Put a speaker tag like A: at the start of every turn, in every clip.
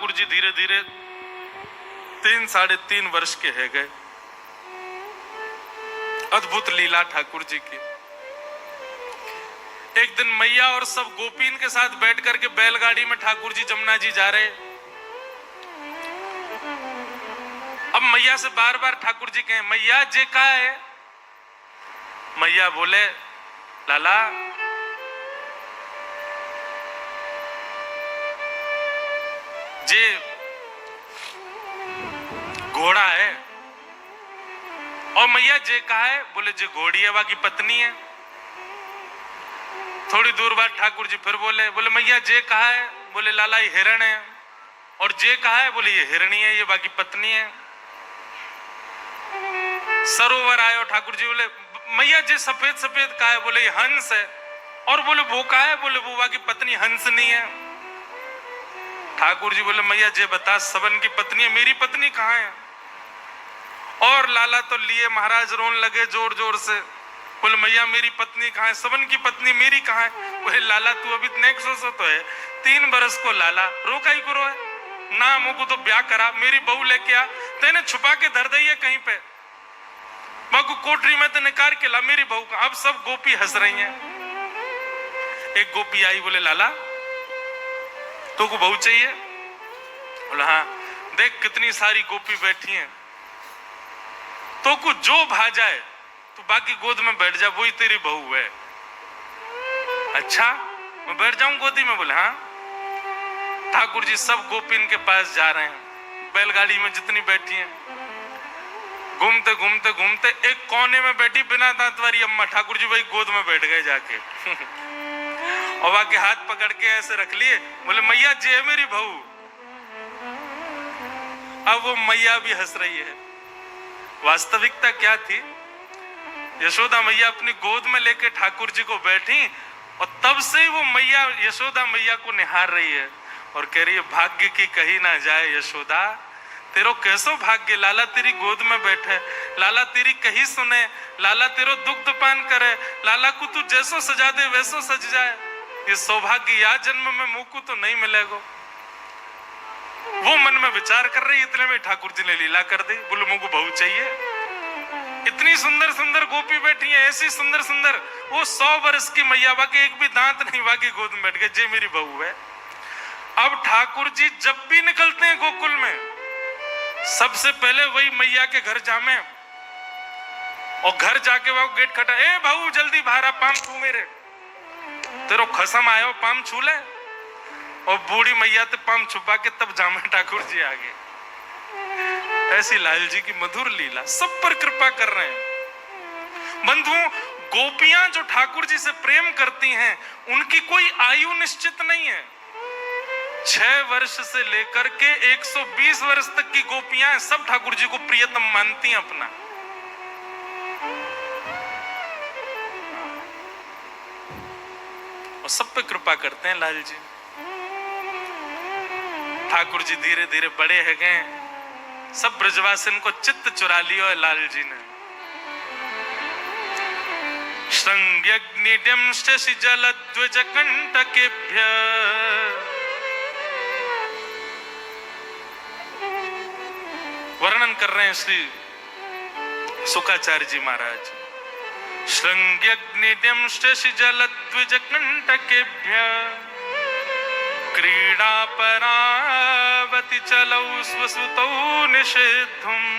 A: ठाकुर जी धीरे धीरे 3-3.5 वर्ष के है गए। अद्भुत लीला ठाकुर जी की। एक दिन मैया और सब गोपीन के साथ बैठ करके बैलगाड़ी में ठाकुर जी जमुना जी जा रहे। अब मैया से बार बार ठाकुर जी कहे, मैया जे का है? मैया बोले, लाला जे घोड़ा है। और मैया जे कहा है? बोले जे घोड़ी है वहां की पत्नी है। थोड़ी दूर बाद ठाकुर जी फिर बोले मैया जे कहा है? बोले लाला ये हिरण है। और जे कहा है? बोले ये हिरणी है, ये बाकी पत्नी है। सरोवर आयो, ठाकुर जी बोले मैया जे सफेद सफेद कहा है? बोले ये हंस है। और बोले वो कहा है? बोले वो बाकी पत्नी हंस नहीं है। ठाकुर जी बोले मैया जे बता सबन की पत्नी है, मेरी पत्नी कहाँ है? और लाला तो लिए महाराज रोन लगे जोर जोर से। बोले मैया मेरी पत्नी कहाँ है? सबन की पत्नी मेरी कहाँ है? बोले लाला तू अभी नेक्स्ट सो तो है 3 बरस को लाला रोका ही करो है ना, मुझको तो ब्याह करा, मेरी बहू लेके आ, तेने छुपा के धर दी है कहीं पे, बाकू कोठरी में तो निकाल के ला मेरी बहू का। अब सब गोपी हंस रही हैं। एक गोपी आई, बोले लाला तो को बहू चाहिए? बोला हाँ। देख कितनी सारी गोपी बैठी हैं, तो को जो भा जाए तो बाकी गोद में बैठ जा, वही तेरी बहू है। अच्छा मैं बैठ जाऊं गोदी में? बोले हाँ। ठाकुर जी सब गोपीन के पास जा रहे हैं, बैलगाड़ी में जितनी बैठी हैं। घूमते घूमते घूमते एक कोने में बैठी बिना दांत वाली अम्मा, ठाकुर जी भाई गोद में बैठ गए जाके। और बाकी हाथ पकड़ के ऐसे रख लिए। बोले मैया जे है मेरी बहू। अब वो मैया भी हंस रही है। वास्तविकता क्या थी? यशोदा मैया अपनी गोद में लेके ठाकुर जी को बैठी और तब से ही वो मैया यशोदा मैया को निहार रही है और कह रही है भाग्य की कही ना जाए यशोदा, तेरो कैसो भाग्य, लाला तेरी गोद में बैठे, लाला तेरी कही सुने, लाला तेरो दुग्ध पान करे, लाला को तू जैसो सजा दे वैसो सज जाए। ये सौभाग्य या जन्म में मुझको तो नहीं मिलेगा। वो मन में विचार कर रही, इतने में ठाकुर जी ने लीला कर दी। बोले मुझको बहू चाहिए। इतनी सुंदर सुंदर गोपी बैठी है, ऐसी सुंदर सुंदर, वो 100 वर्ष की मैया, बाकी एक भी दांत नहीं, बाकी गोद में बैठ गए, जे मेरी बहू है। अब ठाकुर जी जब भी निकलते हैं गोकुल में, सबसे पहले वही मैया के घर जामे और घर जाके वो गेट खटा, ए बहू जल्दी बाहर आ, पाम छू मेरे, तेरो खसम आयो पाम छू ले। और बूढ़ी मैया तो पाम छुपा के तब जामे ठाकुर जी आगे। ऐसी लाल जी की मधुर लीला, सब पर कृपा कर रहे हैं। बंधुओं, गोपियां जो ठाकुर जी से प्रेम करती हैं उनकी कोई आयु निश्चित नहीं है। 6 वर्ष से लेकर के 120 वर्ष तक की गोपियां सब ठाकुर जी को प्रियतम मानती हैं अपना। और सब पे कृपा करते हैं लाल जी। ठाकुर जी धीरे धीरे बड़े है गए, सब ब्रजवासिन को चित्त चुरा लियो है लाल जी ने। श्रृंग्यग्निड्यं शशि जलद्विज कंटकेभ्य वर्णन कर रहे हैं श्री शुकाचार्य जी महाराज। श्रृंग्यग्निड्यं शशि जलद्विज कंटकेभ्य क्रीडा परावति चलौ स्वसुतौ निषेद्धुम्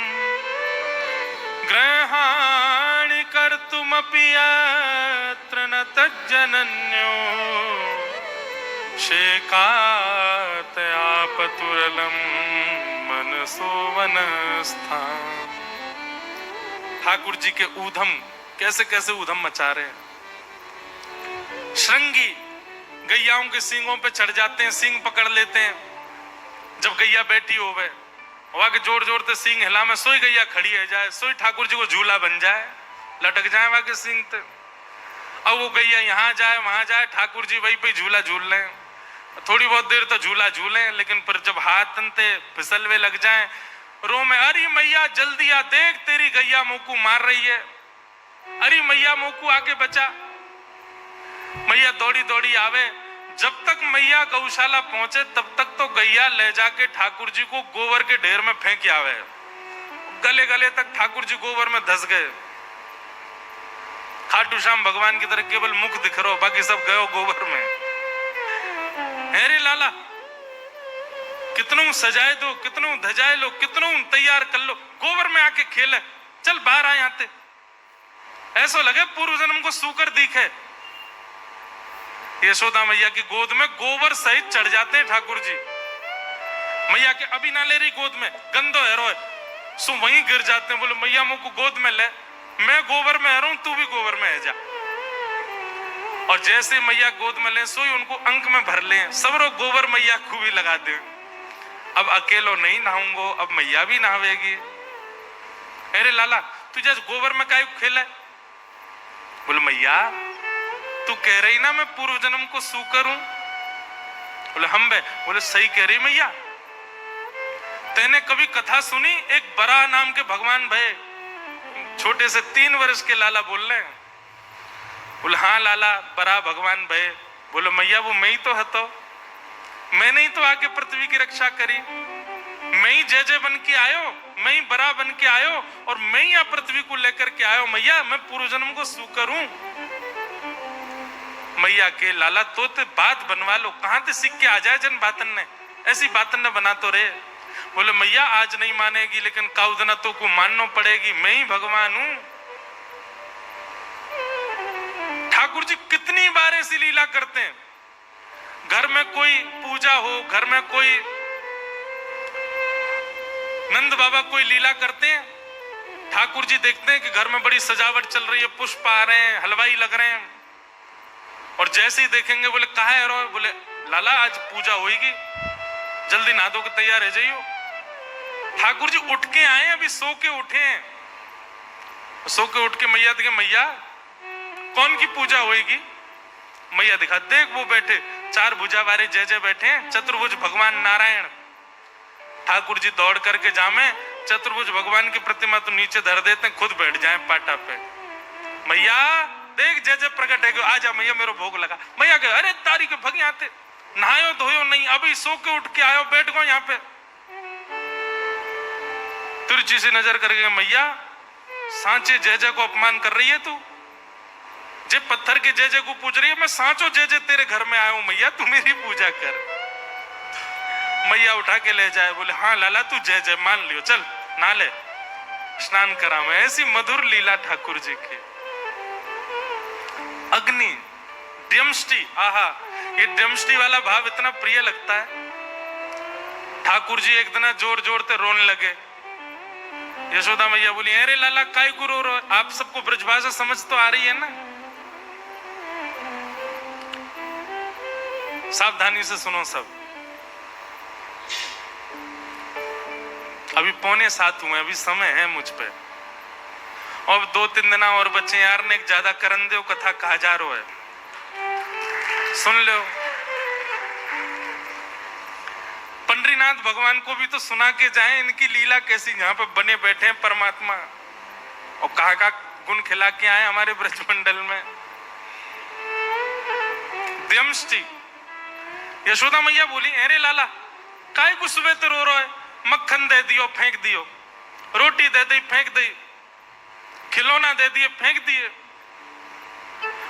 A: ग्रहाणि कर्तुमपि यत्र न तज्जनन्यो शेकात आपतुरलं मनसो वनस्थान। ठाकुर जी के ऊधम कैसे कैसे ऊधम मचा रहे हैं। श्रृंगी गैयाओं के सींगों पे चढ़ जाते हैं, सींग पकड़ लेते हैं। जब गैया बैठी हो वह वहां के जोर जोर से सींग हिला में, सोई गैया खड़ी है जाए, सोई ठाकुर जी को झूला बन जाए, लटक जाए वहां के सींग ते। अब वो गैया यहाँ जाए वहां जाए, ठाकुर जी वहीं पे झूला झूल लें, थोड़ी बहुत देर तो झूला झूलें, लेकिन फिर जब हाथ तनते फिसलवे लग जाए, रो में अरे मैया जल्दी आ, देख तेरी गैया मोकू मार रही है, अरे मैया मोकू आके बचा। मैया दौड़ी दौड़ी आवे, जब तक मैया गौशाला पहुंचे तब तक तो गैया ले जाके ठाकुर जी को गोबर के ढेर में फेंक आवे। गले गले तक ठाकुर जी गोबर में धस गए। खाटू श्याम भगवान की तरह केवल मुख दिख रहा, बाकी सब गयो गोबर में। अरे लाला कितनों सजाए दो, कितनों धजाए लो, कितनों तैयार कर लो, गोबर में आके खेले, चल बाहर आए आते। ऐसा लगे पूर्व जन्म को सूकर दिखे। यशोदा मैया की गोद में गोबर सहित चढ़ जाते हैं ठाकुर जी। मैया के अभी ना ले रही गोद में, गंदो हैरो है, सो वहीं गिर जाते हैं। बोले मैया मुझको गोद में ले, मैं गोबर में हरू, तू भी गोबर में है जा। और जैसे मैया गोद में ले सोई उनको अंक में भर ले, सबरो गोबर मैया खूबी लगा दे। अब अकेलो नहीं नहाऊंगो, अब मैया भी नहावेगी। अरे लाला तुझे गोबर में काहे खेला? बोले मैया तू कह रही ना मैं पूर्व जन्म को सूकर हूं। बोले हम बे। बोले सही कह रही मैया। तेने कभी कथा सुनी? एक बरा नाम के भगवान भय, छोटे से 3 वर्ष के लाला बोल रहे हैं। बोले हाँ लाला बरा भगवान भय। बोले मैया वो मैं ही तो हतो, मैंने ही तो आके पृथ्वी की रक्षा करी, मैं ही जय जय बन के आयो, मैं ही बरा बन के आयो और मैं ही यहाँ पृथ्वी को लेकर के आयो। मैया मैं पूर्व जन्म को सूकर हूं। मैया के लाला तो बात बनवा लो, कहां से सीख के आ जाए जन बातन ने, ऐसी बातन ने बना तो रहे। बोले मैया आज नहीं मानेगी लेकिन काउदना तो को मानना पड़ेगी, मैं ही भगवान हूं। ठाकुर जी कितनी बार ऐसी लीला करते हैं। घर में कोई पूजा हो, घर में कोई नंद बाबा कोई लीला करते हैं, ठाकुर जी देखते हैं कि घर में बड़ी सजावट चल रही है, पुष्प आ रहे हैं, हलवाई लग रहे हैं, और जैसे ही देखेंगे बोले कहाँ है रो? बोले लाला आज पूजा होगी, जल्दी नहा धो के तैयार है जाइयो। ठाकुर जी उठ के आए, अभी सो के उठे हैं। सो के उठ के मैया देखे, मैया कौन की पूजा होगी? मैया दिखा, देख वो बैठे 4 भुजा वाले जय जय बैठे हैं, चतुर्भुज भगवान नारायण। ठाकुर जी दौड़ करके जामे, चतुर्भुज भगवान की प्रतिमा तो नीचे धर देते, खुद बैठ जाए पाटा पे। मैया देख जय जय प्रकट है, आजा मैया मेरा भोग लगा। मैया कहे अरे तारी के भग आते, नहायो धोयो नहीं, अभी सो के उठ के आयो, बैठ गो यहाँ पे। तिरछी से नजर करके, मैया सांचे जय जय को अपमान कर रही है तू, जे पत्थर के जय जय को पूज रही है, मैं सांचो जय जय तेरे घर में आया हूं, मैया तू मेरी पूजा कर। मैया उठा के ले जाए। बोले हाँ लाला तू जय जय मान लियो, चल ना ले स्नान करा मैं। ऐसी मधुर लीला ठाकुर जी की। अग्नि ड्यमष्टि, आहा ये ड्यमष्टि वाला भाव इतना प्रिय लगता है। ठाकुर जी एक दिन जोर जोर से रोने लगे। यशोदा मैया बोली अरे लाला काय को रो रहे? आप सबको ब्रजभाषा समझ तो आ रही है ना? सावधानी से सुनो सब। अभी 6:45 हुए, अभी समय है मुझ पे, और 2-3 दिन और बच्चे। यार ने एक ज्यादा करन दो कथा कहा जा रहा है, सुन लो। पंडरीनाथ भगवान को भी तो सुना के जाए इनकी लीला कैसी, यहाँ पे बने बैठे हैं परमात्मा, और कहा का गुण खिला के आए हमारे ब्रजमंडल में। द्यमष्टि यशोदा मैया बोली अरे लाला काय को सुबह तो रो रहा है? मक्खन दे दियो फेंक दियो, रोटी दे दी फेंक दी, खिलौना दे दिए फेंक दिए।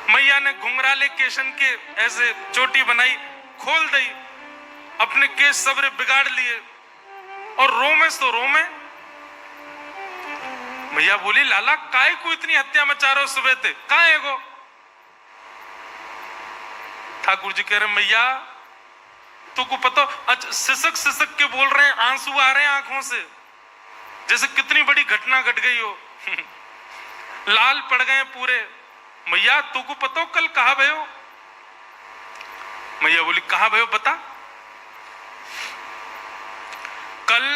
A: मैया ने घुंघराले केशन के ऐसे चोटी बनाई, खोल दी, अपने केस सबरे बिगाड़ लिए, और रोमे तो रोमे। मैया बोली लाला काय को इतनी हत्या मचा रहे हो सुबह थे, कहाँ है गो? ठाकुर जी कह रहे मैया तो को पता, अच्छा सिसक सिसक के बोल रहे हैं, आंसू आ रहे हैं आंखों से, जैसे कितनी बड़ी घटना घट गई हो। लाल पड़ गए पूरे। मैया तू को पता कल कहा भयो? मैया बोली कहा भयो बता? कल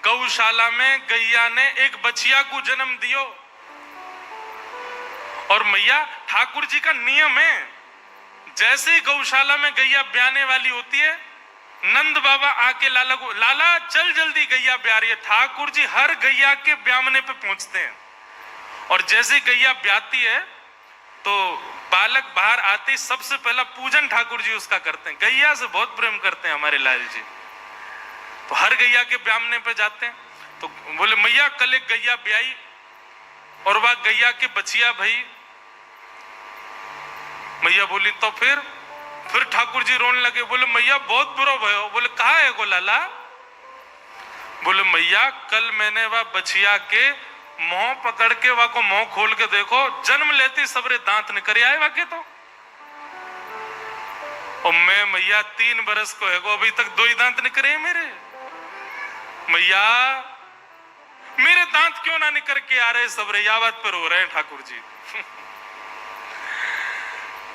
A: गौशाला में गैया ने एक बछिया को जन्म दियो, और मैया ठाकुर जी का नियम है, जैसे ही गौशाला में गैया ब्याने वाली होती है, नंद बाबा आके लाला को, लाला चल जल्दी गैया ब्या रही है। ठाकुर जी हर गैया के ब्यामने पे पहुंचते हैं, और जैसे गैया ब्याती है तो बालक बाहर आते ही सबसे पहला पूजन ठाकुर जी उसका करते हैं। गैया से बहुत प्रेम करते हैं हमारे लाल जी, तो हर गैया के ब्यामने पे जाते हैं। तो बोले मैया कल एक गैया ब्याई और वह गैया के बचिया भई। मैया बोली तो फिर ठाकुर जी रोने लगे। बोले मैया बहुत बुरा भयो। बोले कहा है गो लाला? बोले मैया कल मैंने वह बचिया के मुंह पकड़ के वह को मुंह खोल के देखो, जन्म लेती सबरे दांत निकल आए वाके तो। और मैं मैया 3 बरस को है गो, अभी तक 2 ही दांत निकले मेरे। मैया मेरे दांत क्यों ना निकल के आ रहे सबरे, या बात पर हो रहे हैं ठाकुर जी।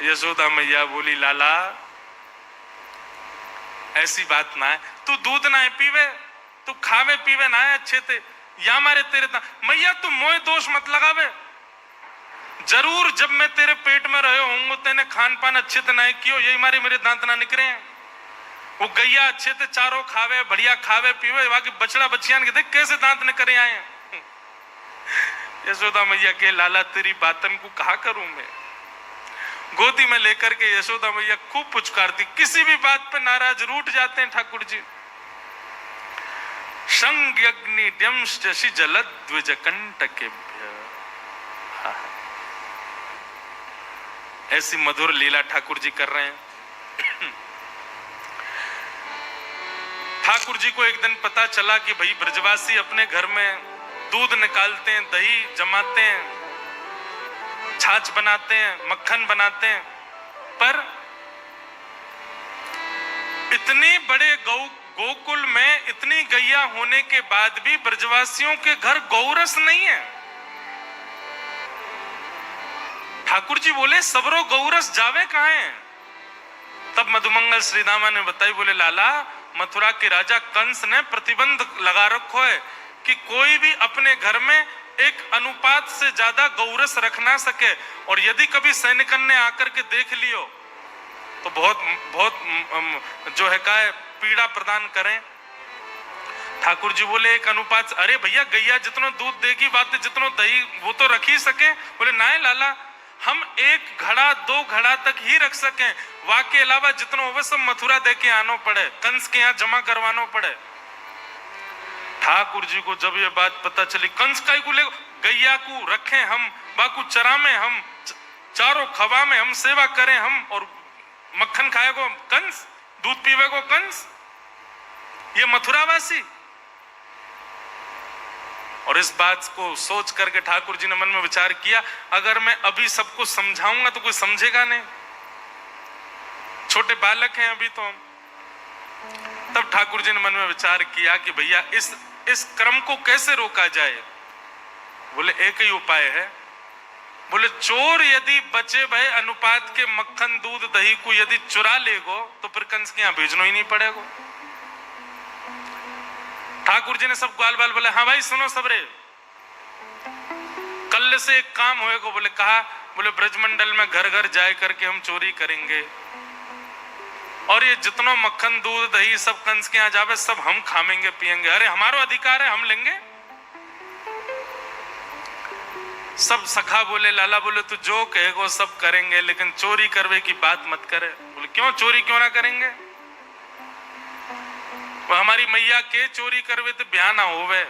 A: यशोदा मैया बोली लाला ऐसी बात ना है, तू दूध ना है पीवे, तू खावे पीवे ना है अच्छे थे, या मारे तेरे मैया तू मोए दोष मत लगावे। जरूर जब मैं तेरे पेट में रहे होंगे तेने खान पान अच्छे से ना कियो, यही मारे मेरे दांत ना निकले हैं। वो गैया अच्छे से चारों खावे, बढ़िया खावे पीवे, बाकी बछड़ा बच्चियां के देख कैसे दांत निकले आए हैं। यशोदा मैया के लाला तेरी बातन को कहा करूं मैं। गोदी में लेकर के यशोदा मैया खूब पुचकारती, किसी भी बात पे नाराज रूठ जाते हैं ठाकुर जी। संज्ञग्नि द्यंशि जलद द्विज कंटकेभ्य। ऐसी मधुर लीला ठाकुर जी कर रहे हैं। ठाकुर जी को एक दिन पता चला कि भाई ब्रजवासी अपने घर में दूध निकालते हैं, दही जमाते हैं, छाछ बनाते हैं, मक्खन बनाते हैं, पर इतने बड़े गोकुल में इतनी गैया होने के बाद भी ब्रजवासियों के घर गौरस नहीं है। ठाकुर जी बोले सबरो गौरस जावे कहां है? तब मधुमंगल श्रीदामा ने बताई, बोले लाला मथुरा के राजा कंस ने प्रतिबंध लगा रखो है कि कोई भी अपने घर में एक अनुपात से ज्यादा गौरस रख ना सके, और यदि कभी सैनिकन ने आकर के देख लियो तो बहुत जो है का पीड़ा प्रदान करें। ठाकुर जी बोले एक अनुपात, अरे भैया गैया जितना दूध देगी बात जितना दही वो तो रख ही सके। बोले ना लाला हम 1 घड़ा 2 घड़ा तक ही रख सकें, वाके अलावा जितना होवे सब मथुरा दे के आना पड़े, कंस के यहाँ जमा करवाना पड़े। ठाकुर जी को जब ये बात पता चली, कंस का को ले गैया को रखें हम, बाकू चरा में हम, चारों खवा में हम सेवा करें हम, और मक्खन खाएगो कंस, दूध पीवेगो कंस, ये मथुरावासी। और इस बात को सोच करके ठाकुर जी ने मन में विचार किया, अगर मैं अभी सबको समझाऊंगा तो कोई समझेगा नहीं, छोटे बालक हैं अभी तो। तब ठाकुर जी ने मन में विचार किया कि भैया इस क्रम को कैसे रोका जाए। बोले एक ही उपाय है। बोले चोर यदि बचे भय अनुपात के मक्खन दूध दही को यदि चुरा लेगो तो फिर कंस के यहाँ भेजना ही नहीं पड़ेगा। ठाकुर जी ने सब ग्वाल बाल बोले हाँ भाई सुनो सबरे, कल से एक काम होएगा। बोले कहा? बोले ब्रजमंडल में घर घर जाए करके हम चोरी करेंगे, और ये जितना मक्खन दूध दही सब कंस के यहाँ जावे सब हम खामेंगे पिएंगे। अरे हमारा अधिकार है, हम लेंगे। सब सखा बोले लाला बोले तू जो कहेगो सब करेंगे, लेकिन चोरी करवे की बात मत करे। बोले क्यों? चोरी क्यों ना करेंगे? वो हमारी मैया के चोरी करवे तो ब्याह ना होवे।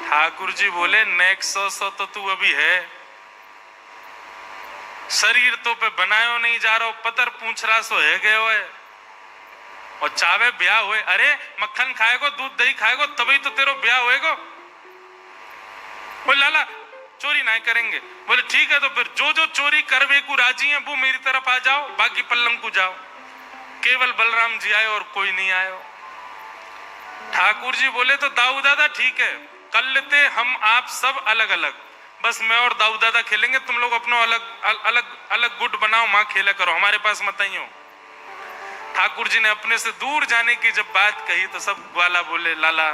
A: ठाकुर जी बोले नेक सौ तो तू अभी है, शरीर तो पे बनायो नहीं जा रहा, पतर पूछ रहा सो है गए हुए, और चावे ब्याह हुए। अरे मक्खन खाएगो दूध दही खाएगो तभी तो तेरो ब्याह होएगो। बोले लाला चोरी नहीं करेंगे। बोले ठीक है, तो फिर जो जो चोरी करवे को राजी है वो मेरी तरफ आ जाओ, बाकी पल्लंग को जाओ। केवल बलराम जी आए और कोई नहीं आयो। ठाकुर जी बोले तो दाऊ दादा ठीक है, कर लेते हम आप सब अलग अलग, बस मैं और दाऊ दादा खेलेंगे, तुम लोग अपना अलग अलग अलग गुट बनाओ, मां खेला करो, हमारे पास मत आइयो। ठाकुर जी ने अपने से दूर जाने की जब बात कही तो सब ग्वाला बोले लाला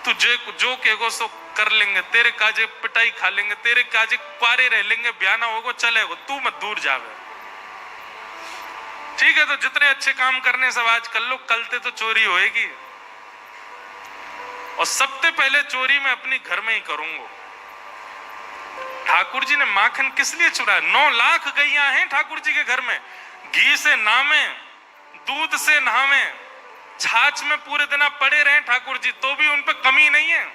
A: तुझे जो कहेगो सो कर लेंगे, तेरे काजे पिटाई खा लेंगे, तेरे काजे क्वारे रह लेंगे, ब्याह ना होगो चलेगो, तू मत दूर जावे। ठीक है, तो जितने अच्छे काम करने सब आज कर लो, कलते तो चोरी होएगी, और सबसे पहले चोरी मैं अपनी घर में ही करूंगा। ठाकुर जी ने माखन किस लिए चुराया? 9 लाख गैया हैं ठाकुर जी के घर में, घी से नामे, दूध से नहावे, छाछ में पूरे दिन पड़े रहे ठाकुर जी, तो भी उन पे कमी नहीं है।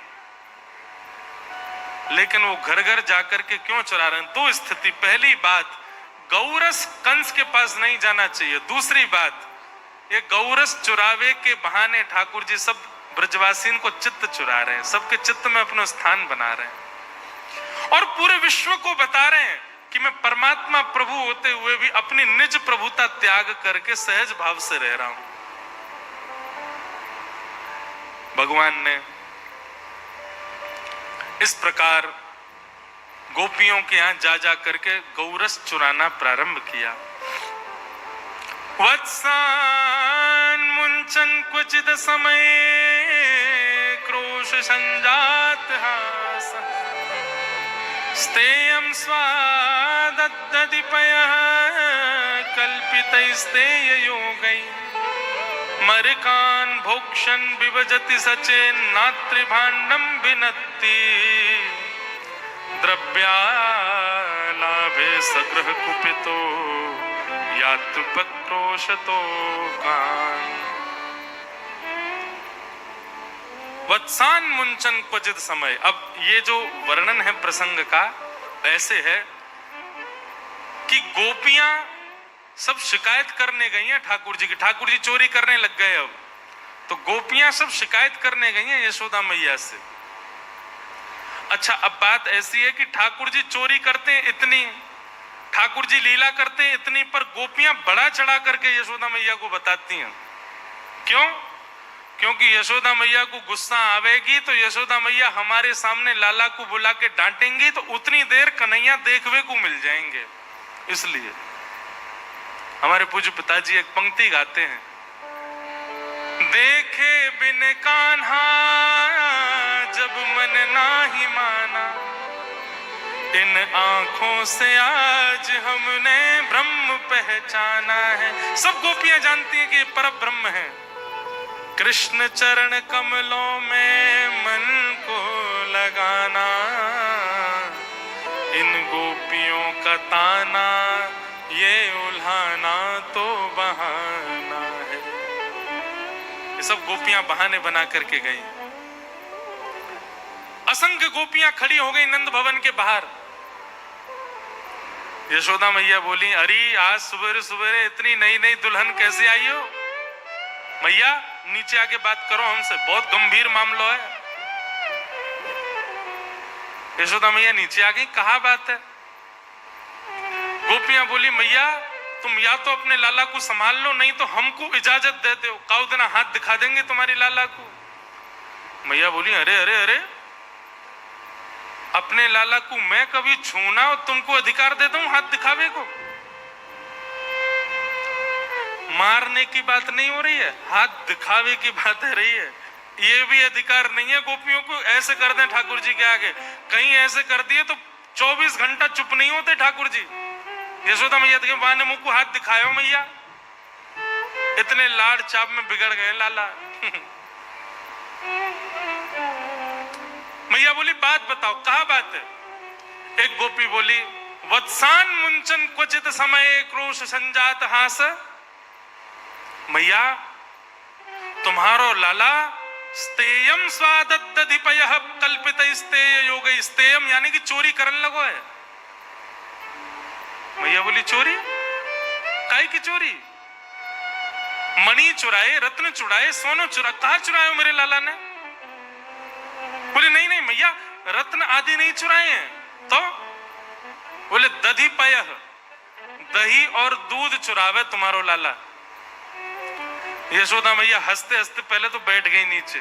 A: लेकिन वो घर घर जाकर के क्यों चुरा रहे हैं? 2 स्थिति। पहली बात, गौरस कंस के पास नहीं जाना चाहिए। दूसरी बात, ये गौरस चुरावे के बहाने ठाकुर जी सब ब्रजवासीन को चित्त चुरा रहे हैं, सबके चित्त में अपना स्थान बना रहे हैं और पूरे विश्व को बता रहे हैं कि मैं परमात्मा प्रभु होते हुए भी अपनी निज प्रभुता त्याग करके सहज भाव से रह रहा हूं। भगवान ने इस प्रकार गोपियों के यहां जा जा करके गौरस चुराना प्रारंभ किया। वत्सान मुंचन क्वचित समय क्रोश संजात हास स्तेयं स्वादद्दधिपयः कल्पितैस्तेय योगै मरकान् भोक्षन् विभजति सचेन्नात्रिभाण्डं विनत्ति द्रव्यालाभे सगृह कुपितो यात्रुपक्रोशतो कान्। वत्सान मुंचन क्वचित समय। अब ये जो वर्णन है प्रसंग का ऐसे है कि गोपियां सब शिकायत करने गई हैं ठाकुर जी की, ठाकुर जी चोरी करने लग गए। अब तो गोपियां सब शिकायत करने गई हैं यशोदा मैया से। अच्छा, अब बात ऐसी है कि ठाकुर जी चोरी करते हैं इतनी, ठाकुर जी लीला करते हैं इतनी, पर गोपियां बड़ा चढ़ा करके यशोदा मैया को बताती हैं। क्यों? क्योंकि यशोदा मैया को गुस्सा आवेगी तो यशोदा मैया हमारे सामने लाला को बुला के डांटेंगी तो उतनी देर कन्हैया देखने को मिल जाएंगे। इसलिए हमारे पूज्य पिताजी एक पंक्ति गाते हैं, देखे बिन कान्हा जब मन नाही माना, इन आंखों से आज हमने ब्रह्म पहचाना है। सब गोपियां जानती हैं कि ये पर ब्रह्म है। कृष्ण चरण कमलों में मन को लगाना, इन गोपियों का ताना ये उल्हाना तो बहाना है। ये सब गोपियां बहाने बना करके गई। असंख्य गोपियां खड़ी हो गई नंद भवन के बाहर। यशोदा मैया बोली, अरे आज सुबह सुबह इतनी नई नई दुल्हन कैसे आई हो? मैया नीचे आके बात करो हमसे, बहुत गंभीर मामला है। यशोदा मैया नीचे आ गई, कहा बात है? गोपियां बोली, मैया तुम या तो अपने लाला को संभाल लो, नहीं तो हमको इजाजत दे दो, काउ देना हाथ दिखा देंगे तुम्हारी लाला को। मैया बोली, अरे अरे अरे, अपने लाला को मैं कभी छूना और तुमको अधिकार दे दूं हाथ दिखावे को? मारने की बात नहीं हो रही है, हाथ दिखावे की बात है रही है। ये भी अधिकार नहीं है गोपियों को ऐसे कर दें ठाकुर जी के आगे। कहीं ऐसे कर दिए तो 24 घंटा चुप नहीं होते ठाकुर जी। यशोदा मैया के बहाने मुंह को हाथ दिखायो मैया, इतने लाड़ चाप में बिगड़ गए लाला। मैया बोली, बात बताओ, कहा बात है? एक गोपी बोली, वत्सान मुंचन क्वचित समय क्रोश संजात हास। मैया तुम्हारो लाला स्तेयम स्वादद्दधिपयः कल्पित स्तेय योग, स्तेयम यानी कि चोरी करने लगो है। मैया बोली, चोरी? काई की चोरी? मणि चुराए, रत्न चुराए, सोनो चुरा, कहा चुराए मेरे लाला ने? बोले नहीं नहीं मैया, रत्न आदि नहीं चुराए हैं। तो बोले दधिपयः, दही और दूध चुरावे तुम्हारो लाला। यशोदा मैया हंसते हंसते पहले तो बैठ गई नीचे।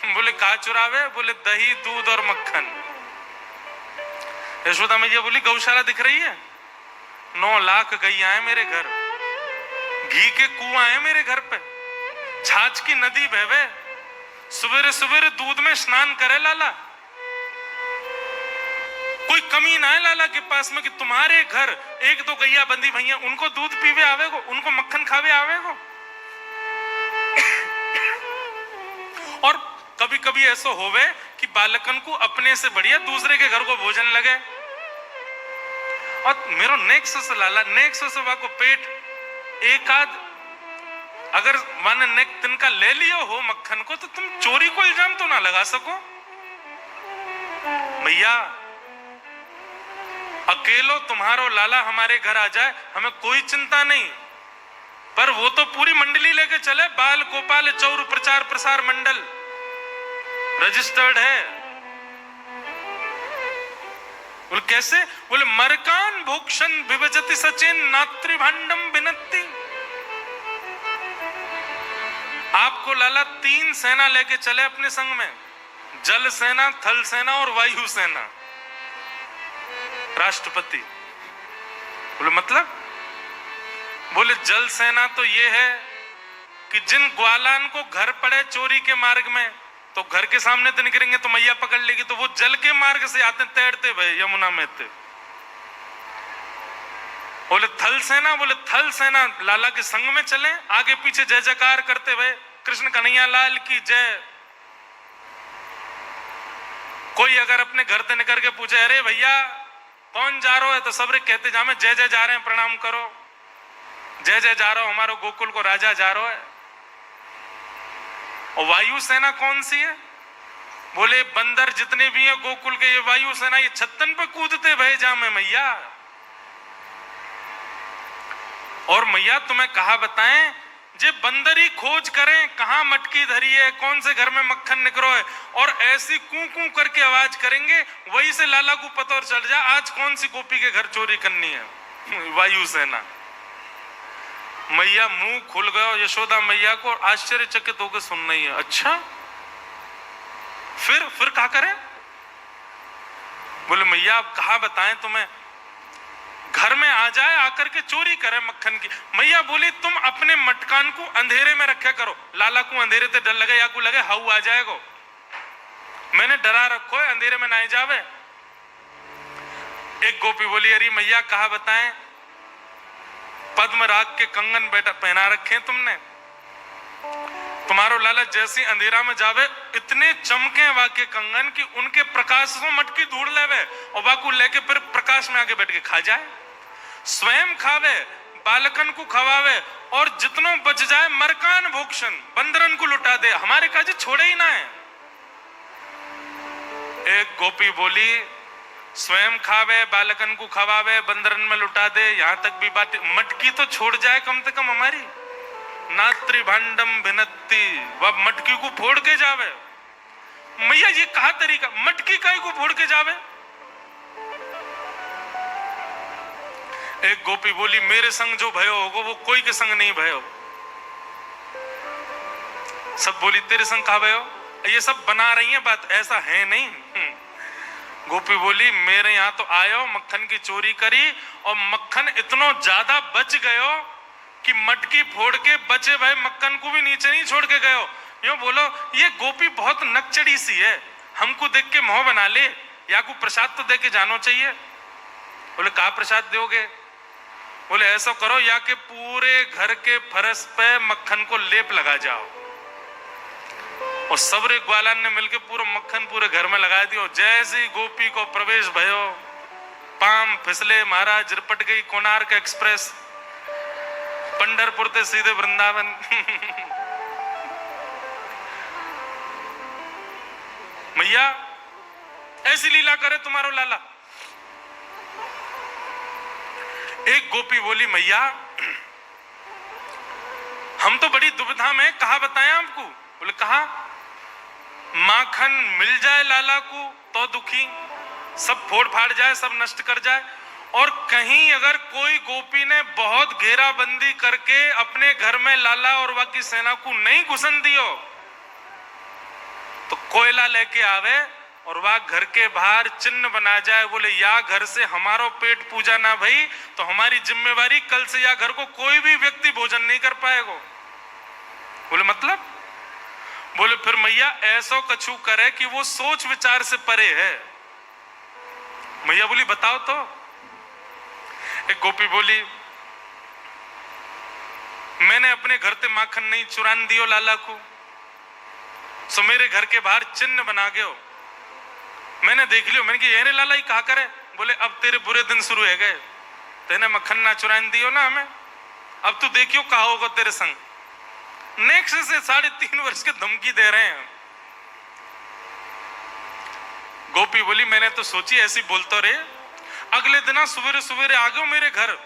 A: बोले कहा चुरावे? बोले दही दूध और मक्खन। यशोदा मैया बोली, गौशाला दिख रही है? 9 लाख गैया है मेरे घर, घी के कुआं है मेरे घर पे, छाछ की नदी बहवे, सवेरे सवेरे दूध में स्नान करे लाला। कोई कमी ना है लाला के पास में कि तुम्हारे घर 1-2 गैया बंदी भैया उनको दूध पीवे आवेगो, उनको मक्खन खावे आवेगो। और कभी कभी ऐसा होवे कि बालकन को अपने से बढ़िया दूसरे के घर को भोजन लगे, और मेरो नेक्सो से लाला नेक्सो से वाको पेट एक आध अगर माने नेक तिनका ले लियो हो मक्खन को, तो तुम चोरी को इल्जाम तो ना लगा सको। भैया अकेलो तुम्हारो लाला हमारे घर आ जाए हमें कोई चिंता नहीं, पर वो तो पूरी मंडली लेके चले, बाल गोपाल चौर प्रचार प्रसार मंडल रजिस्टर्ड है। बोले कैसे? बोले मरकान भोक्षण विभजति सचेन नात्रिभांडम बिनती। आपको लाला 3 सेना लेके चले अपने संग में, जल सेना, थल सेना और वायु सेना। राष्ट्रपति बोले मतलब? बोले जल सेना तो ये है कि जिन ग्वालान को घर पड़े चोरी के मार्ग में, तो घर के सामने तो निकलेंगे तो मैया पकड़ लेगी, तो वो जल के मार्ग से आते तैरते भाई यमुना में थे। बोले थल सेना? बोले थल सेना लाला के संग में चले, आगे पीछे जय जयकार करते हुए कृष्ण कन्हैया लाल की जय। कोई अगर अपने घर से निकल के पूछे अरे भैया कौन जा रहा है, तो सब कहते जा में जय जय जा रहे हैं, प्रणाम करो, जय जय जा रहा हो, हमारो गोकुल को राजा जा रहा है। और वायु सेना कौन सी है? बोले बंदर जितने भी हैं गोकुल के, ये वायु सेना, ये छत्तन पे कूदते भय जा में मैया। और मैया तुम्हें कहा बताएं, जे बंदर ही खोज करें कहां मटकी धरी है, कौन से घर में मक्खन निकलो है, और ऐसी कू कू करके आवाज करेंगे, वही से लाला को पता और चल जाए आज कौन सी गोपी के घर चोरी करनी है। वायु सेना। मैया मुंह खुल गया यशोदा मैया को, आश्चर्यचकित होकर सुन रही है। अच्छा फिर क्या करें? बोले मैया आप कहा बताएं तुम्हें, घर में आ जाए आकर के चोरी करे मक्खन की। मैया बोली तुम अपने मटकान को अंधेरे में रखा करो, लाला को अंधेरे से डर लगे या को लगे हाउ आ जाएगा, मैंने डरा रखो है अंधेरे में ना जावे। एक गोपी बोली अरे मैया कहा बताएं, पद्म राग के कंगन बेटा पहना रखे तुमने, तुम्हारो लाला जैसी अंधेरा में जावे इतने चमके वाके कंगन कि उनके प्रकाश से मटकी ढूंढ लेवे और वाकू लेके फिर प्रकाश में आगे बैठ के खा जाए, स्वयं खावे, बालकन को खवावे, और जितनों बच जाए मरकान भोक्षण बंदरन को लुटा दे, हमारे काज छोड़े ही ना है। एक गोपी बोली स्वयं खावे, बालकन को खवावे, बंदरन में लुटा दे, यहां तक भी बात, मटकी तो छोड़ जाए कम से कम हमारी। नात्री भांडम भिनती, वह मटकी को फोड़ के जावे। मैया ये कहा तरीका, मटकी काई को फोड़ के जावे? एक गोपी बोली मेरे संग जो भयो होगा वो कोई के संग नहीं भयो। सब बोली तेरे संग कहा भयो? ये सब बना रही है बात, ऐसा है नहीं। गोपी बोली मेरे यहाँ तो आयो, मक्खन की चोरी करी और मक्खन इतना ज्यादा बच गयो कि मटकी फोड़ के बचे भाई मक्खन को भी नीचे नहीं छोड़ के गयो। यो बोलो ये गोपी बहुत नकचड़ी सी है, हमको देख के मोह बना ले, या को प्रसाद तो दे के जानो चाहिए। बोले कहा प्रसाद दोगे? बोले ऐसा करो या के पूरे घर के फरस पे मक्खन को लेप लगा जाओ। और सबरे ग्वालन ने मिलके पूरा मक्खन पूरे घर में लगा दिया। जैसे गोपी को प्रवेश भयो, पाम फिसले, महाराज रिपट गई कोणार्क एक्सप्रेस, पंढरपुर से सीधे वृंदावन। मैया ऐसी लीला करे तुम्हारो लाला। एक गोपी बोली मैया हम तो बड़ी दुविधा में, कहा बताएं आपको? बोले कहा माखन मिल जाए लाला को तो दुखी, सब फोड़ फाड़ जाए, सब नष्ट कर जाए, और कहीं अगर कोई गोपी ने बहुत घेराबंदी करके अपने घर में लाला और बाकी सेना को नहीं घुसन दियो तो कोयला लेके आवे और वह घर के बाहर चिन्ह बना जाए, बोले या घर से हमारो पेट पूजा ना भई तो हमारी जिम्मेवारी, कल से या घर को कोई भी व्यक्ति भोजन नहीं कर पाएगा। बोले मतलब? बोले फिर मैया ऐसा कछु करे कि वो सोच विचार से परे है। मैया बोली बताओ तो। एक गोपी बोली मैंने अपने घर से माखन नहीं चुरान दियो लाला को, सो मेरे घर के बाहर चिन्ह बना गयो, मैंने देख लियो, मैंने कि ये रे लाला ही कहा करे। बोले अब तेरे बुरे दिन शुरू है गए। तेने मक्खन ना चुरान दियो ना हमें, अब तू देखियो कहा होगा तेरे संग। नेक्स्ट से 3.5 वर्ष के धमकी दे रहे हैं। गोपी बोली मैंने तो सोची ऐसी बोलतो रे, अगले दिन सवेरे सवेरे आ गयो मेरे घर,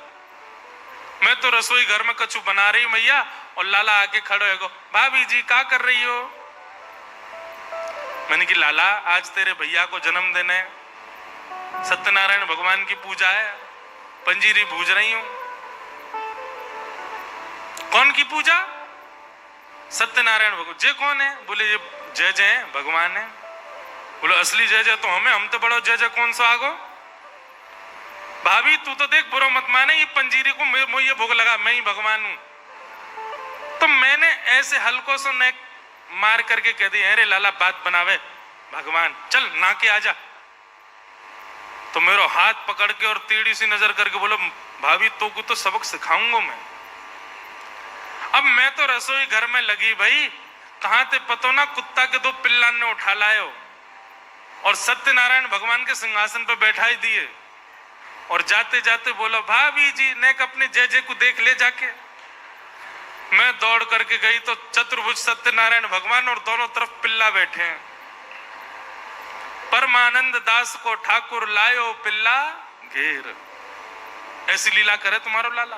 A: मैं तो रसोई घर में कछु बना रही मैया, और लाला आके खड़ो है, भाभी जी क्या कर रही हो? मैंने कि लाला आज तेरे भैया को जन्मदिन है, सत्यनारायण भगवान की पूजा है, पंजीरी भूज रही हूं। कौन की पूजा? सत्यनारायण भगवान। जय कौन है? बोले ये जय जय है, भगवान है। बोले असली जय जय तो हम तो बड़ो जय जय कौन सा आगो? भाभी तू तो देख बुरा मत माने, ये पंजीरी को मुझे भोग लगा, मैं ही भगवान हूं। तो मैंने ऐसे हल्को से नेक मार करके कह दी, अरे लाला बात बनावे भगवान, चल ना के आजा। तो मेरा हाथ पकड़ के और टेढ़ी सी नजर करके बोलो भाभी तो को तो सबक सिखाऊंगा मैं। अब मैं तो रसोई घर में लगी भाई, कहां थे पतो ना कुत्ता के 2 पिल्ला ने उठा लायो और सत्यनारायण भगवान के सिंहासन पर बैठा ही दिए, और जाते जाते बोलो भाभी जी ने अपने जय जय को देख ले जाके। मैं दौड़ करके गई तो चतुर्भुज सत्यनारायण भगवान और दोनों तरफ पिल्ला बैठे हैं। परमानंद दास को ठाकुर लायो पिल्ला घेर, ऐसी लीला करे तुम्हारो लाला।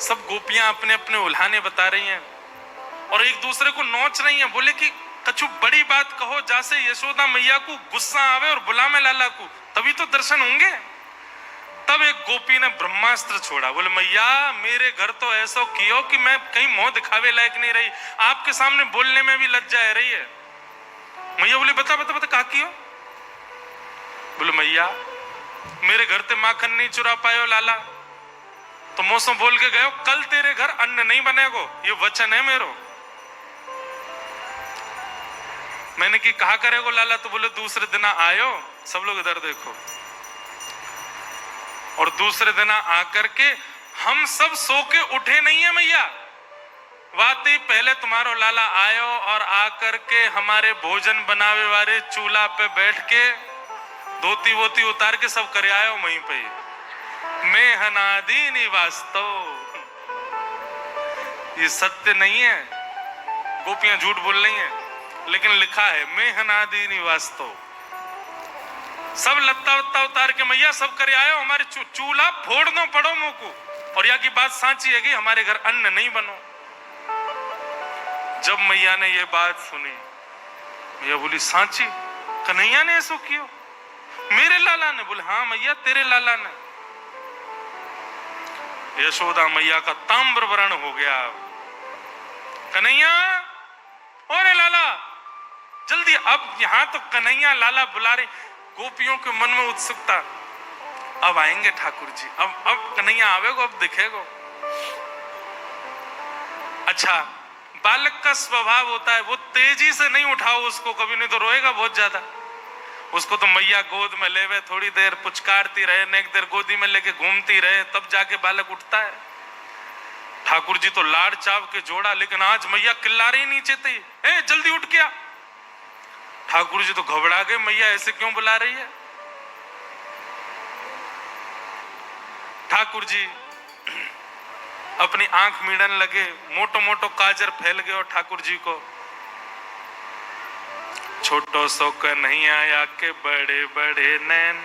A: सब गोपियां अपने अपने उल्हाने बता रही हैं और एक दूसरे को नोच रही हैं। बोले कि कछु बड़ी बात कहो जैसे यशोदा मैया को गुस्सा आवे और बुला में लाला को, तभी तो दर्शन होंगे। तब एक गोपी ने ब्रह्मास्त्र छोड़ा, बोले मैया मेरे घर तो ऐसा कियो कि मैं कहीं मुंह दिखावे लायक नहीं रही, आपके सामने बोलने में भी लज्जा आ रही है। मैया बोले बता बता बता क्या कियो? बोले मैया मेरे घर ते माखन नहीं चुरा पायो लाला, तो मौसम बोल के गयो कल तेरे घर अन्न नहीं बनेगो, ये वचन है मेरो। मैंने कि कहा करेगो लाला? तो बोले दूसरे दिन आयो, सब लोग इधर देखो, और दूसरे दिन आकर के हम सब सो के उठे नहीं है मैया, वाकई पहले तुम्हारो लाला आयो और आकर के हमारे भोजन बनावे वाले चूल्हा पे बैठ के धोती वोती उतार के सब करे आयो वहीं पे। मैं हनादी निवास्तो, ये सत्य नहीं है, गोपियां झूठ बोल रही हैं, लेकिन लिखा है मैं हनादी निवास्तो। सब लत्ता वत्ता उतार के मैया सब करे आयो, हमारे चूल्हा फोड़ दो पड़ो मुंह को, और यहाँ की बात सांची है कि हमारे घर अन्न नहीं बनो। जब मैया ने ये बात सुनी, मैया बोली सांची कन्हैया ने ऐसा किया? मेरे लाला ने? बोले हाँ मैया तेरे लाला ने। यशोदा मैया का ताम्र वर्ण हो गया। कन्हैया ओरे लाला जल्दी, अब यहां तो कन्हैया लाला बुला रहे। गोपियों के मन में उत्सुकता, अब आएंगे ठाकुर जी, अब कन्हैया आवेगो, अब दिखेगो। अच्छा बालक का स्वभाव होता है वो तेजी से नहीं उठाओ उसको कभी, नहीं तो रोएगा बहुत ज्यादा। उसको तो मैया गोद में लेवे, थोड़ी देर पुचकारती रहे, नेक देर गोदी में लेके घूमती रहे, तब जाके बालक उठता है। ठाकुर जी तो लाड़ चाव के जोड़ा, लेकिन आज मैया किल्ला रही नीचे थी, ए जल्दी उठ गया। ठाकुर जी तो घबरा गए, मैया ऐसे क्यों बुला रही है? ठाकुर जी अपनी आंख मीड़न लगे, मोटो मोटो काजर फैल गए, और ठाकुर जी को छोटो सो कन्हैया आया के बड़े बड़े नैन,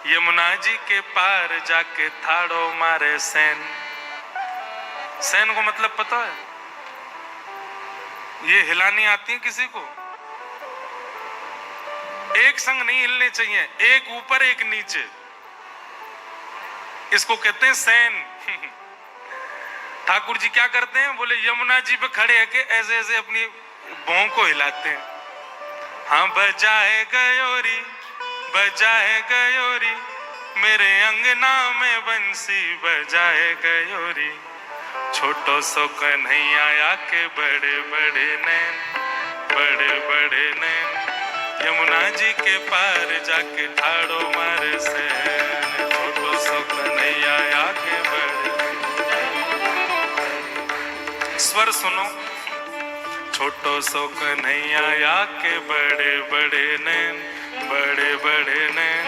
A: यमुना जी के पार जाके थाड़ो मारे सैन। सैन को मतलब पता है? ये हिलानी आती है किसी को? एक संग नहीं हिलने चाहिए, एक ऊपर एक नीचे, इसको कहते हैं सैन। ठाकुर जी क्या करते हैं? बोले यमुना जी पे खड़े है के ऐसे ऐसे अपनी भौं को हिलाते हैं। हाँ बजाए गयोरी बजाए गयोरी, मेरे अंगना में बंसी बजाए गयोरी, छोटो सो कन्हैया आके बड़े बड़े नैन, बड़े बड़े नैन, यमुना जी के पार जाके ठाड़ो मारे सैन, छोटो सो कन्हैया आके बड़े। स्वर सुनो, छोटो सो कन्हैया या के बड़े बड़े नैन, बड़े बड़े नैन,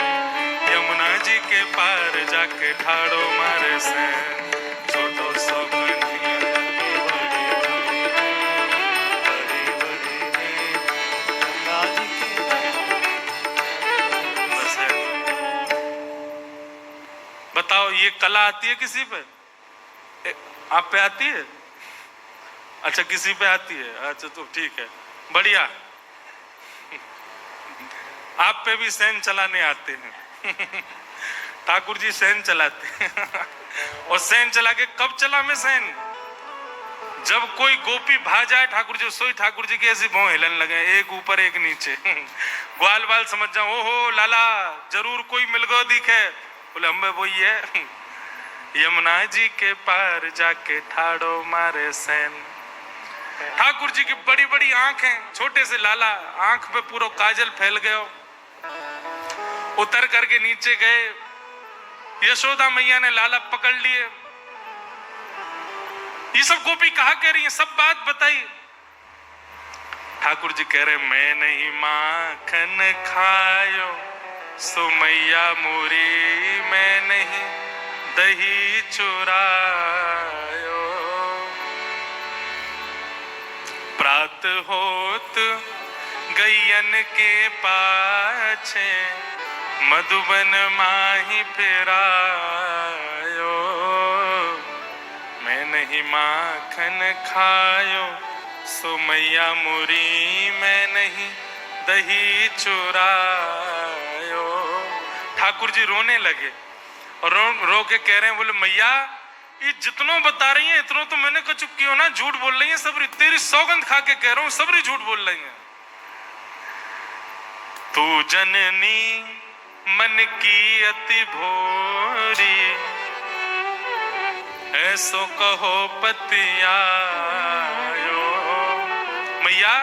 A: यमुना जी के पार जाके ठाड़ो मारे सैन। छोटो सो कन्हैया के बड़े बड़े नैन, बड़े बड़े नैन, यमुना जी के। बस है। बताओ ये कला आती है किसी पे? आप पे आती है? अच्छा किसी पे आती है, अच्छा तो ठीक है, बढ़िया। आप पे भी सैन चलाने आते हैं। ठाकुर जी सैन चलाते हैं। और सैन चला के कब चला मैं सैन? जब कोई गोपी भा जाए ठाकुर जी, सोई ठाकुर जी की ऐसी भौं हिलन लगे, एक ऊपर एक नीचे। ग्वाल बाल समझ जाओ, ओहो लाला जरूर कोई मिल गो दिखे, बोले हम वही है। यमुना जी के पार जाके ठाड़ो मारे सैन। ठाकुर जी की बड़ी बड़ी आंखें, छोटे से लाला, आंख पे पूरा काजल फैल गयो। उतर करके नीचे गए, यशोदा मैया ने लाला पकड़ लिए। ये सब गोपी कहा कह रही है, सब बात बताई। ठाकुर जी कह रहे मैं नहीं माखन खायो सो मैया मोरी, मैं नहीं दही चुरायो। प्रात होत गैयन के पाछे, मधुबन माही फिरायो। मैं नहीं माखन खायो सो मैया मुरी, मैं नहीं दही चुरायो। ठाकुर जी रोने लगे और रो के कह रहे हैं, बोले मैया ये जितनों बता रही है इतनों तो मैंने कछु क्यों ना, झूठ बोल रही है सबरी, तेरी सौगंध खा के कह रहा हूं सबरी झूठ बोल रही है। तू जननी मन की अति भोरी, ऐसो कहो पतियायो। मैया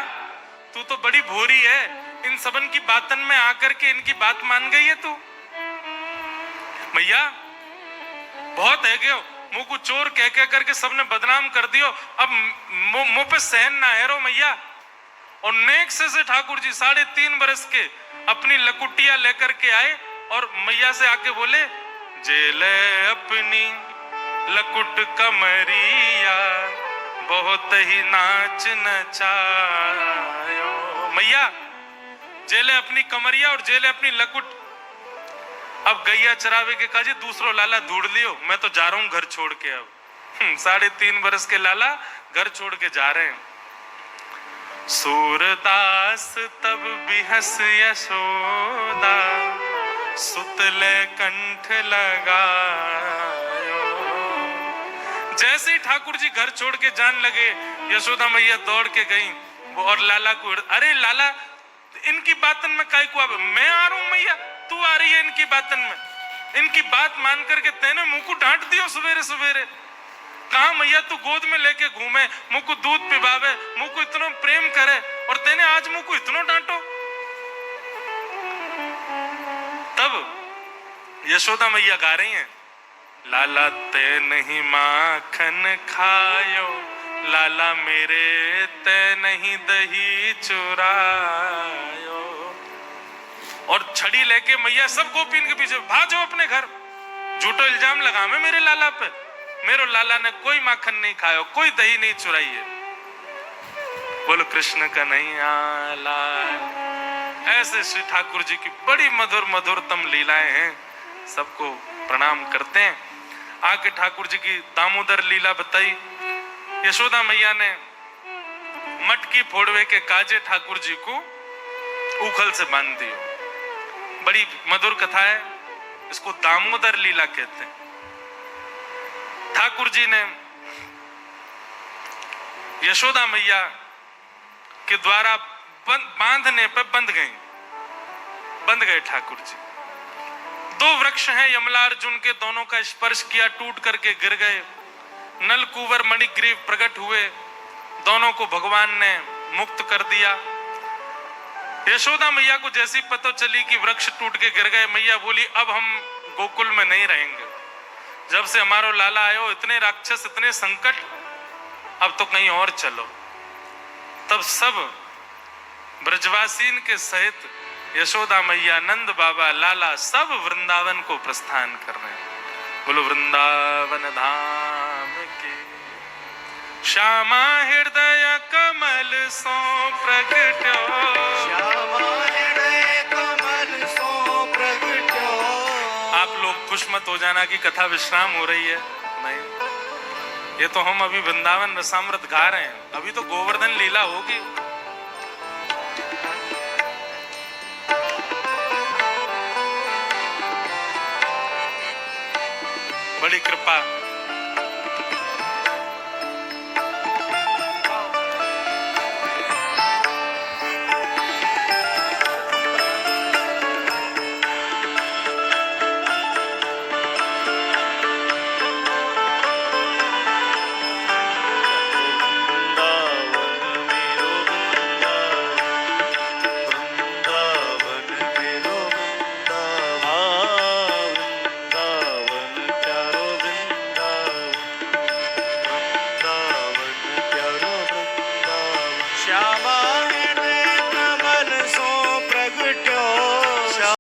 A: तू तो बड़ी भोरी है, इन सबन की बातन में आकर के इनकी बात मान गई है तू। मैया बहुत है क्यों, मुंह को चोर कह कह करके सबने बदनाम कर दियो, अब मुंह पे सहन ना है रो मैया। और नेक्स्ट से ठाकुर जी 3.5 बरस के अपनी लकुटिया लेकर के आए और मैया से आके बोले, जेले अपनी लकुट कमरिया, बहुत ही नाच नचायो। मैया जेले अपनी कमरिया और जेले अपनी लकुट। अब गैया चरावे के काजी दूसरो लाला ढूंढ लियो, मैं तो जा रहा हूं घर छोड़ के। अब 3.5 बरस के लाला घर छोड़ के जा रहे हैं। सूरदास तब बिहस यशोदा, सुतले कंठ लगायो। जैसे ही ठाकुर जी घर छोड़ के जान लगे, यशोदा मैया दौड़ के गई और लाला को, अरे लाला इनकी बातन में काहे को, अब मैं आ रहा हूं मैया, तू आ रही है इनकी बातन में। इनकी बात मान करके तेने मुंह को डांट दियो सवेरे सवेरे। कहा मैया तू गोद में लेके घूमे, मुंह को दूध पिबावे, मुंह को इतना प्रेम करे, और तेने आज मुंह को इतना डांटो। तब यशोदा मैया गा रही हैं, लाला ते नहीं माखन खायो, लाला मेरे ते नहीं दही चुरायो। और छड़ी लेके मैया सब गोपीन के पीछे भाजो अपने घर। झूठो इल्जाम लगा मैं मेरे लाला पे, मेरे लाला ने कोई माखन नहीं खाया, कोई दही नहीं चुराई है। बोलो कृष्ण का नहीं आला। ऐसे श्री ठाकुर जी की बड़ी मधुर मधुरतम लीलाएं हैं, सबको प्रणाम करते हैं। आके ठाकुर जी की दामोदर लीला बताई। यशोदा मैया ने मटकी फोड़वे के काजे ठाकुर जी को उखल से बांध दियो। बड़ी मधुर कथा है, इसको दामोदर लीला कहते हैं। ठाकुर जी ने यशोदा मैया के द्वारा बांधने पर बंध गए ठाकुर जी। 2 वृक्ष हैं यमलार्जुन के, दोनों का स्पर्श किया, टूट करके गिर गए। नलकुवर मणिग्रीव प्रकट हुए, दोनों को भगवान ने मुक्त कर दिया। यशोदा मैया को जैसी पता चली कि वृक्ष टूट के गिर गए, मैया बोली अब हम गोकुल में नहीं रहेंगे। जब से हमारो लाला आयो, इतने राक्षस, इतने संकट, अब तो कहीं और चलो। तब सब ब्रजवासीन के सहित यशोदा मैया, नंद बाबा, लाला सब वृंदावन को प्रस्थान कर रहे हैं। बोलो वृंदावन धाम के। श्यामा हृदय कमल सो प्रगट्यो,
B: श्यामा हृदय कमल सो प्रगट्यो।
A: आप लोग खुश मत हो जाना कि कथा विश्राम हो रही है, नहीं, ये तो हम अभी वृंदावन रसामृत गा रहे हैं, अभी तो गोवर्धन लीला होगी। बड़ी कृपा।
B: श्यामा